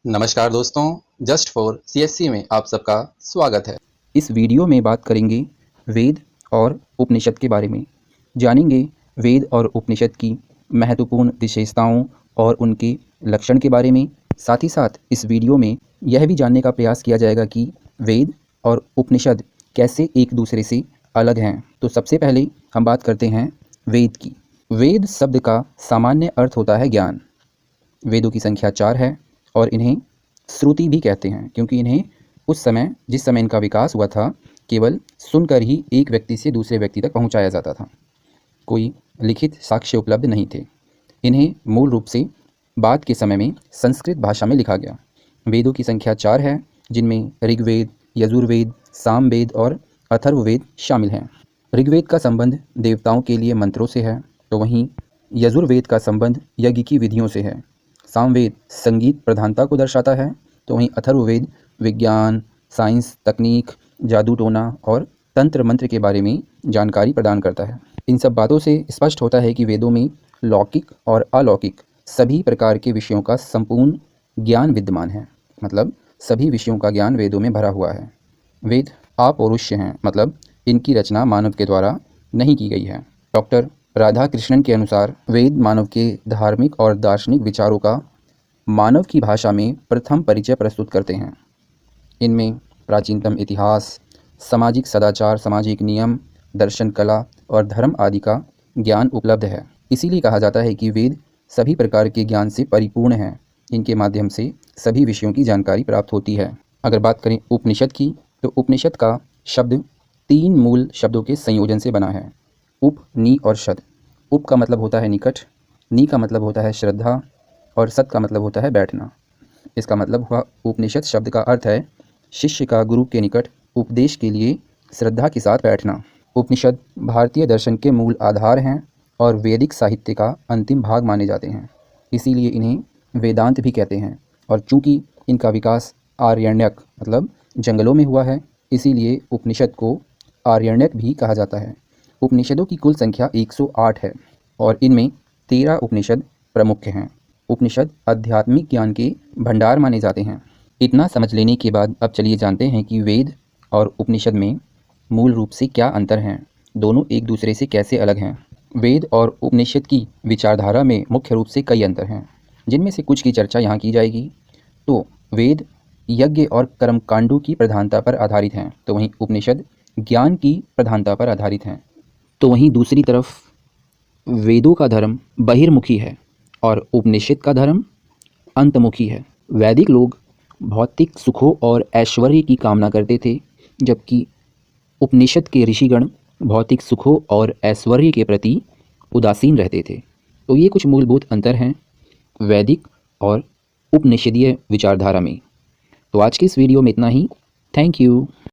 नमस्कार दोस्तों, just for CSC में आप सबका स्वागत है। इस वीडियो में बात करेंगे वेद और उपनिषद के बारे में। जानेंगे वेद और उपनिषद की महत्वपूर्ण विशेषताओं और उनके लक्षण के बारे में। साथ ही साथ इस वीडियो में यह भी जानने का प्रयास किया जाएगा कि वेद और उपनिषद कैसे एक दूसरे से अलग हैं। तो सबसे पहले हम बात करते हैं वेद की। वेद शब्द का सामान्य अर्थ होता है ज्ञान। वेदों की संख्या 4 है और इन्हें श्रुति भी कहते हैं, क्योंकि इन्हें उस समय जिस समय इनका विकास हुआ था केवल सुनकर ही एक व्यक्ति से दूसरे व्यक्ति तक पहुंचाया जाता था। कोई लिखित साक्ष्य उपलब्ध नहीं थे। इन्हें मूल रूप से बाद के समय में संस्कृत भाषा में लिखा गया। वेदों की संख्या 4 है, जिनमें ऋग्वेद, यजुर्वेद, सामवेद और अथर्ववेद शामिल हैं। ऋग्वेद का संबंध देवताओं के लिए मंत्रों से है, तो वहीं यजुर्वेद का संबंध यज्ञ की विधियों से है। सामवेद संगीत प्रधानता को दर्शाता है, तो वहीं अथर्ववेद विज्ञान, साइंस, तकनीक, जादू टोना और तंत्र मंत्र के बारे में जानकारी प्रदान करता है। इन सब बातों से स्पष्ट होता है कि वेदों में लौकिक और अलौकिक सभी प्रकार के विषयों का संपूर्ण ज्ञान विद्यमान है। मतलब सभी विषयों का ज्ञान वेदों में भरा हुआ है। वेद अपौरुषेय हैं, मतलब इनकी रचना मानव के द्वारा नहीं की गई है। डॉक्टर राधाकृष्णन के अनुसार वेद मानव के धार्मिक और दार्शनिक विचारों का मानव की भाषा में प्रथम परिचय प्रस्तुत करते हैं। इनमें प्राचीनतम इतिहास, सामाजिक सदाचार, सामाजिक नियम, दर्शन, कला और धर्म आदि का ज्ञान उपलब्ध है। इसीलिए कहा जाता है कि वेद सभी प्रकार के ज्ञान से परिपूर्ण हैं। इनके माध्यम से सभी विषयों की जानकारी प्राप्त होती है। अगर बात करें उपनिषद की, तो उपनिषद का शब्द 3 मूल शब्दों के संयोजन से बना है, उप, नी और शद। उप का मतलब होता है निकट, नी का मतलब होता है श्रद्धा और सत का मतलब होता है बैठना। इसका मतलब हुआ उपनिषद शब्द का अर्थ है शिष्य का गुरु के निकट उपदेश के लिए श्रद्धा के साथ बैठना। उपनिषद भारतीय दर्शन के मूल आधार हैं और वैदिक साहित्य का अंतिम भाग माने जाते हैं। इसीलिए इन्हें वेदांत भी कहते हैं। और चूंकि इनका विकास आर्यण्यक मतलब जंगलों में हुआ है, इसीलिए उपनिषद को आर्यण्यक भी कहा जाता है। उपनिषदों की कुल संख्या 108 है और इनमें 13 उपनिषद प्रमुख हैं। उपनिषद आध्यात्मिक ज्ञान के भंडार माने जाते हैं। इतना समझ लेने के बाद अब चलिए जानते हैं कि वेद और उपनिषद में मूल रूप से क्या अंतर हैं, दोनों एक दूसरे से कैसे अलग हैं। वेद और उपनिषद की विचारधारा में मुख्य रूप से कई अंतर हैं, जिनमें से कुछ की चर्चा यहाँ की जाएगी। तो वेद यज्ञ और कर्मकांडों की प्रधानता पर आधारित हैं, तो वहीं उपनिषद ज्ञान की प्रधानता पर आधारित हैं। तो वहीं दूसरी तरफ वेदों का धर्म बहिर्मुखी है और उपनिषद का धर्म अंतमुखी है। वैदिक लोग भौतिक सुखों और ऐश्वर्य की कामना करते थे, जबकि उपनिषद के ऋषिगण भौतिक सुखों और ऐश्वर्य के प्रति उदासीन रहते थे। तो ये कुछ मूलभूत अंतर हैं वैदिक और उपनिषदीय विचारधारा में। तो आज के इस वीडियो में इतना ही। Thank you.